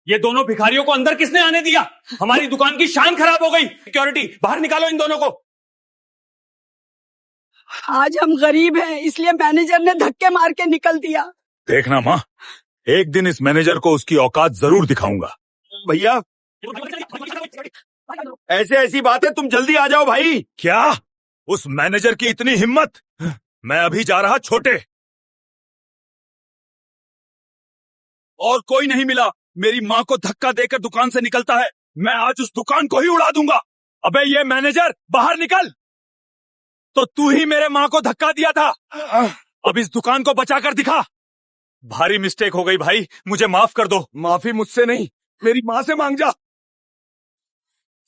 ये दोनों भिखारियों को अंदर किसने आने दिया? हमारी दुकान की शान खराब हो गई। सिक्योरिटी, बाहर निकालो इन दोनों को। आज हम गरीब हैं, इसलिए मैनेजर ने धक्के मार के निकल दिया। देखना माँ, एक दिन इस मैनेजर को उसकी औकात जरूर दिखाऊंगा। भैया ऐसी बातें, तुम जल्दी आ जाओ भाई। क्या? उस मैनेजर की इतनी हिम्मत? मैं अभी जा रहा छोटे। और कोई नहीं मिला, मेरी माँ को धक्का देकर दुकान से निकलता है। मैं आज उस दुकान को ही उड़ा दूंगा। अबे ये मैनेजर, बाहर निकल। तो तू ही मेरे माँ को धक्का दिया था। अब इस दुकान को बचाकर दिखा। भारी मिस्टेक हो गई भाई, मुझे माफ कर दो। माफी मुझसे नहीं, मेरी माँ से मांग जा।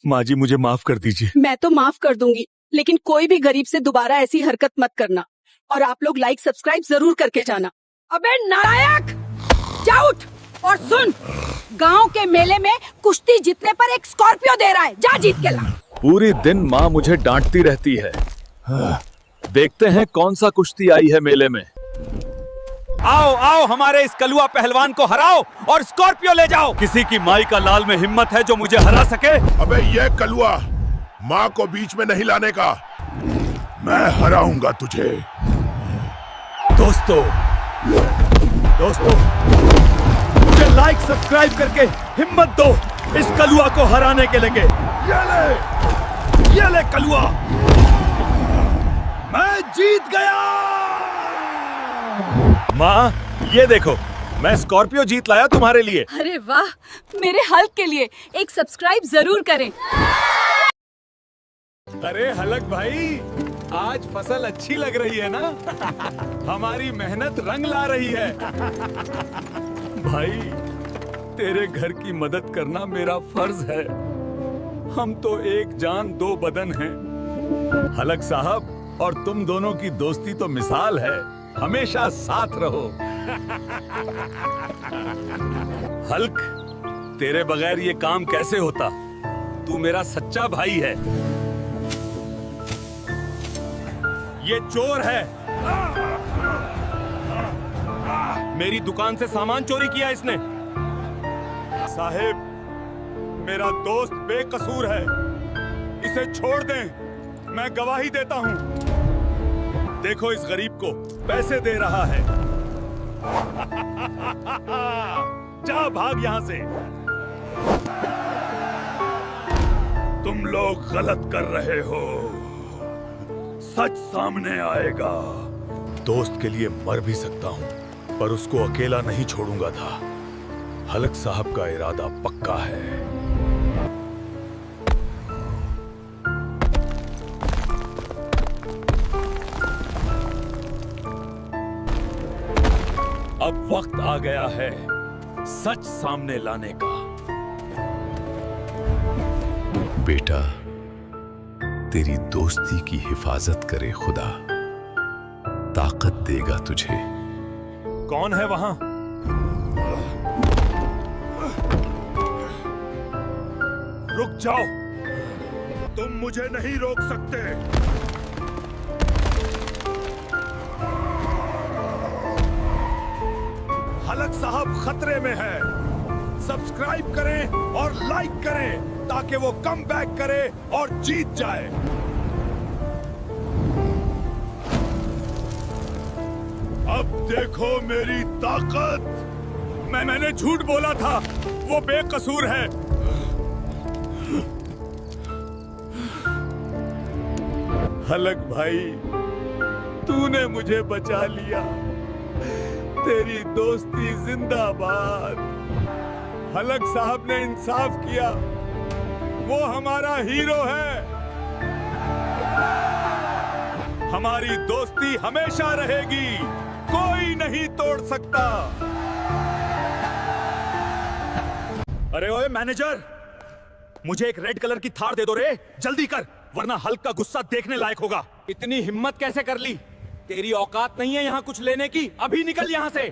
माँ जी, मुझे माफ कर दीजिए। मैं तो माफ कर दूंगी, लेकिन कोई भी गरीब से दोबारा ऐसी हरकत मत करना। और आप लोग लाइक सब्सक्राइब जरूर करके जाना। अबे नालायक, जा उठ और सुन, गांव के मेले में कुश्ती जीतने पर एक स्कॉर्पियो दे रहा है, जा जीत के ला। पूरी दिन माँ मुझे डांटती रहती है। देखते हैं कौन सा कुश्ती आई है मेले में। आओ आओ, हमारे इस कलुआ पहलवान को हराओ और स्कॉर्पियो ले जाओ। किसी की माई का लाल में हिम्मत है जो मुझे हरा सके? अबे ये कलुआ, माँ को बीच में नहीं लाने का। मैं हराऊंगा तुझे। दोस्तों, मुझे लाइक सब्सक्राइब करके हिम्मत दो इस कलुआ को हराने के लिए। ये ले कलुआ, मैं जीत गया। माँ, ये देखो, मैं स्कॉर्पियो जीत लाया तुम्हारे लिए। अरे वाह, मेरे हल्क के लिए एक सब्सक्राइब जरूर करें। अरे हलक भाई, आज फसल अच्छी लग रही है ना? हमारी मेहनत रंग ला रही है। भाई, तेरे घर की मदद करना मेरा फर्ज है। हम तो एक जान दो बदन हैं। हलक साहब और तुम दोनों की दोस्ती तो मिसाल है। हमेशा साथ रहो। हल्क, तेरे बगैर ये काम कैसे होता? तू मेरा सच्चा भाई है। ये चोर है। मेरी दुकान से सामान चोरी किया इसने। साहेब, मेरा दोस्त बेकसूर है, इसे छोड़ दें। मैं गवाही देता हूं। देखो, इस गरीब को पैसे दे रहा है। जा, भाग यहां से। तुम लोग गलत कर रहे हो। सच सामने आएगा। दोस्त के लिए मर भी सकता हूं, पर उसको अकेला नहीं छोड़ूंगा था। हलक साहब का इरादा पक्का है। अब वक्त आ गया है सच सामने लाने का। बेटा, तेरी दोस्ती की हिफाजत करे खुदा, ताकत देगा तुझे। कौन है वहां? रुक जाओ, तुम मुझे नहीं रोक सकते। हलक साहब खतरे में है। सब्सक्राइब करें और लाइक करें ताकि वो कम बैक करे और जीत जाए। अब देखो मेरी ताकत। मैंने झूठ बोला था, वो बेकसूर है। हलक भाई, तूने मुझे बचा लिया। तेरी दोस्ती जिंदाबाद। हलक साहब ने इंसाफ किया, वो हमारा हीरो है। हमारी दोस्ती हमेशा रहेगी, कोई नहीं तोड़ सकता। अरे ओए मैनेजर, मुझे एक रेड कलर की थार दे दो रे, जल्दी कर, वरना हल्क का गुस्सा देखने लायक होगा। इतनी हिम्मत कैसे कर ली? तेरी औकात नहीं है यहाँ कुछ लेने की, अभी निकल यहाँ से।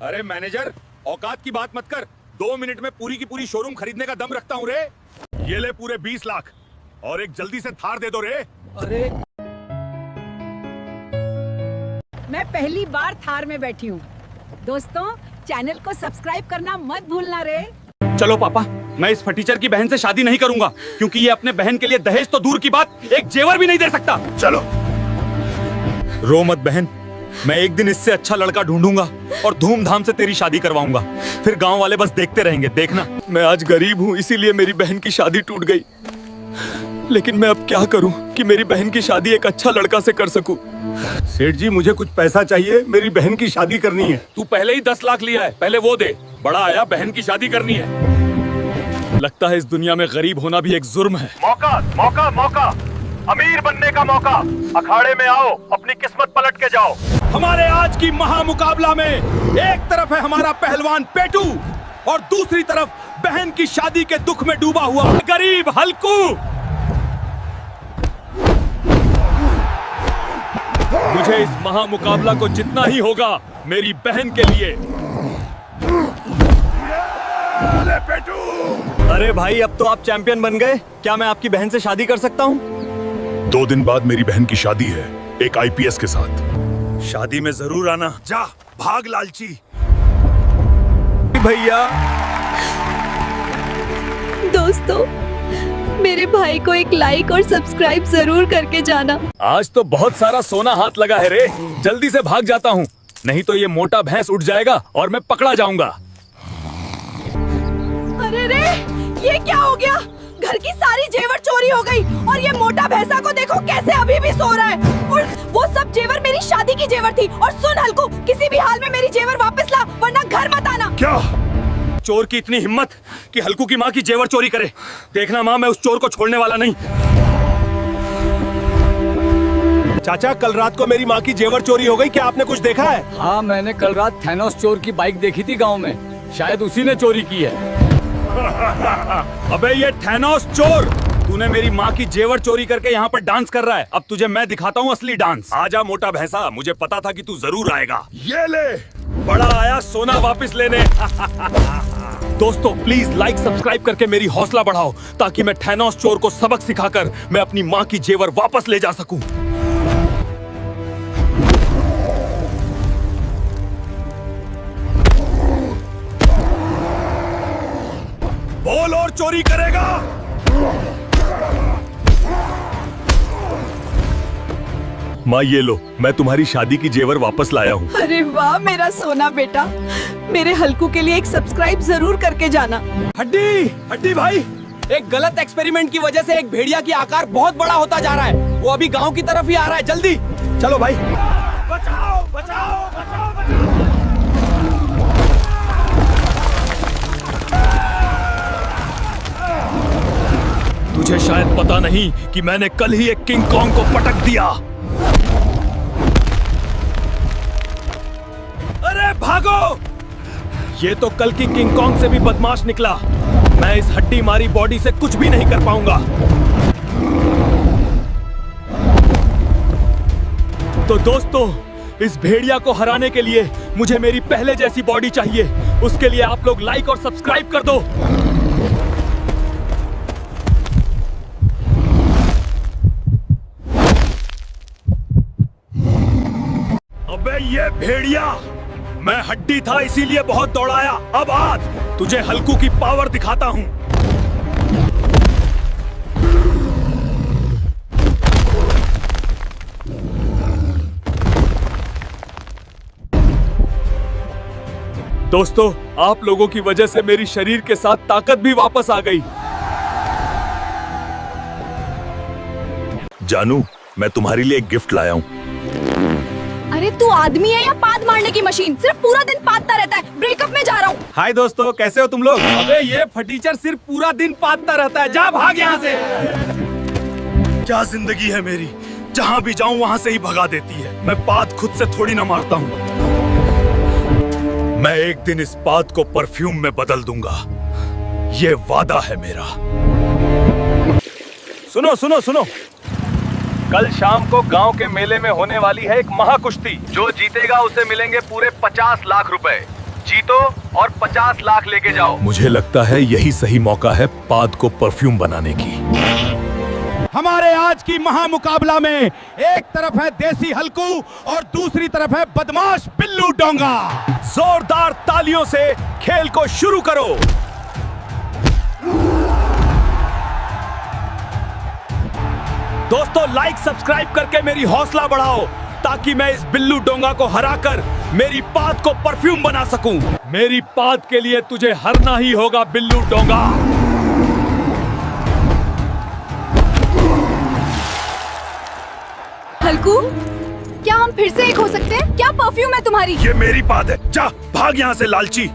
अरे मैनेजर, औकात की बात मत कर। 2 मिनट में पूरी की पूरी शोरूम खरीदने का दम रखता हूँ रे। ये ले पूरे 20 लाख और एक जल्दी से थार दे दो रे। अरे, मैं पहली बार थार में बैठी हूँ। दोस्तों, चैनल को सब्सक्राइब करना मत भूलना रे। चलो पापा, मैं इस फटीचर की बहन से शादी नहीं करूंगा, क्योंकि ये अपने बहन के लिए दहेज तो दूर की बात, एक जेवर भी नहीं दे सकता। चलो। रो मत बहन, मैं एक दिन इससे अच्छा लड़का ढूंढूंगा और धूमधाम से तेरी शादी करवाऊंगा। फिर गांव वाले बस देखते रहेंगे, देखना। मैं आज गरीब हूँ, इसीलिए मेरी बहन की शादी टूट गई। लेकिन मैं अब क्या करूं कि मेरी बहन की शादी एक अच्छा लड़का से कर सकूं। सेठ जी, मुझे कुछ पैसा चाहिए, मेरी बहन की शादी करनी है। तू पहले ही 10 लाख लिया है, पहले वो दे। बड़ा आया, बहन की शादी करनी है। लगता है इस दुनिया में गरीब होना भी एक जुर्म है। मौका मौका मौका, अमीर बनने का मौका। अखाड़े में आओ, अपनी किस्मत पलट के जाओ। हमारे आज की महामुकाबला में एक तरफ है हमारा पहलवान पेटू और दूसरी तरफ बहन की शादी के दुख में डूबा हुआ गरीब हल्कू। मुझे इस महामुकाबला को जितना ही होगा मेरी बहन के लिए। अरे भाई, अब तो आप चैंपियन बन गए, क्या मैं आपकी बहन से शादी कर सकता हूँ? 2 दिन बाद मेरी बहन की शादी है, एक आईपीएस के साथ। शादी में जरूर आना। जा भाग लालची। भैया, दोस्तों, मेरे भाई को एक लाइक और सब्सक्राइब जरूर करके जाना। आज तो बहुत सारा सोना हाथ लगा है रे, जल्दी से भाग जाता हूँ, नहीं तो ये मोटा भैंस उठ जाएगा और मैं पकड़ा जाऊंगा। अरे रे, ये क्या हो गया? घर की सारी जेवर चोरी हो गई और ये मोटा भैंसा को देखो कैसे अभी भी सो रहा है। और वो सब जेवर मेरी शादी की जेवर थी। और सुन हल्कू, किसी भी हाल में मेरी जेवर वापस ला, वरना घर मत आना। क्या? चोर की इतनी हिम्मत कि हल्कू की माँ की जेवर चोरी करे। देखना माँ, मैं उस चोर को छोड़ने वाला नहीं। चाचा, कल रात को मेरी माँ की जेवर चोरी हो गई, क्या आपने कुछ देखा है? हाँ, मैंने कल रात थैनोस चोर की बाइक देखी थी गांव में, शायद उसी ने चोरी की है। अबे ये थैनोस चोर, तूने मेरी माँ की जेवर चोरी करके यहाँ पर डांस कर रहा है। अब तुझे मैं दिखाता हूँ असली डांस। आजा मोटा भैंसा, मुझे पता था कि तू जरूर आएगा। ये ले। बड़ा आया सोना वापस लेने। दोस्तों, प्लीज लाइक सब्सक्राइब करके मेरी हौसला बढ़ाओ, ताकि मैं थैनोस चोर को सबक सिखाकर मैं अपनी माँ की जेवर वापस ले जा सकूं। बोल, और चोरी करेगा? माँ, ये लो, मैं तुम्हारी शादी की जेवर वापस लाया हूँ। अरे वाह मेरा सोना बेटा, मेरे हल्कू के लिए एक सब्सक्राइब जरूर करके जाना। हड्डी भाई, एक गलत एक्सपेरिमेंट की वजह से एक भेड़िया की आकार बहुत बड़ा होता जा रहा है। वो अभी गांव की तरफ ही आ रहा है, जल्दी चलो भाई। बचाओ बचाओ बचाओ बचाओ। तुझे शायद पता नहीं कि मैंने कल ही एक किंग कॉन्ग को पटक दिया। अरे भागो! ये तो कल की किंग कॉन्ग से भी बदमाश निकला। मैं इस हड्डी मारी बॉडी से कुछ भी नहीं कर पाऊंगा। तो दोस्तों, इस भेड़िया को हराने के लिए मुझे मेरी पहले जैसी बॉडी चाहिए। उसके लिए आप लोग लाइक और सब्सक्राइब कर दो। अबे ये भेड़िया, मैं हड्डी था इसीलिए बहुत दौड़ाया। अब आज तुझे हल्कू की पावर दिखाता हूं। दोस्तों, आप लोगों की वजह से मेरी शरीर के साथ ताकत भी वापस आ गई। जानू, मैं तुम्हारे लिए एक गिफ्ट लाया हूँ। अरे तू आदमी है या पाद मारने की मशीन? सिर्फ पूरा दिन पादता रहता है। ब्रेकअप में जा रहा हूँ। हाय दोस्तों, कैसे हो तुम लोग? अबे ये फटीचर सिर्फ पूरा दिन पादता रहता है। जा भाग यहाँ से। क्या जिंदगी है मेरी, जहाँ भी जाऊँ वहाँ से ही भगा देती है। मैं पाद खुद से थोड़ी ना मारता हूँ। मैं एक दिन इस पाद को परफ्यूम में बदल दूंगा, ये वादा है मेरा। सुनो सुनो सुनो, कल शाम को गांव के मेले में होने वाली है एक महाकुश्ती। जो जीतेगा उसे मिलेंगे पूरे 50 लाख रुपए। जीतो और 50 लाख लेके जाओ। मुझे लगता है यही सही मौका है पाद को परफ्यूम बनाने की। हमारे आज की महामुकाबला में एक तरफ है देसी हल्कू और दूसरी तरफ है बदमाश बिल्लू डोंगा। जोरदार तालियों से खेल को शुरू करो। दोस्तों लाइक सब्सक्राइब करके मेरी हौसला बढ़ाओ ताकि मैं इस बिल्लू डोंगा को हराकर मेरी पाद को परफ्यूम बना सकूं। मेरी पाद के लिए तुझे हरना ही होगा बिल्लू डोंगा। हल्कू, क्या हम फिर से एक हो सकते हैं? क्या परफ्यूम है तुम्हारी? ये मेरी पाद है, जा भाग यहाँ से लालची।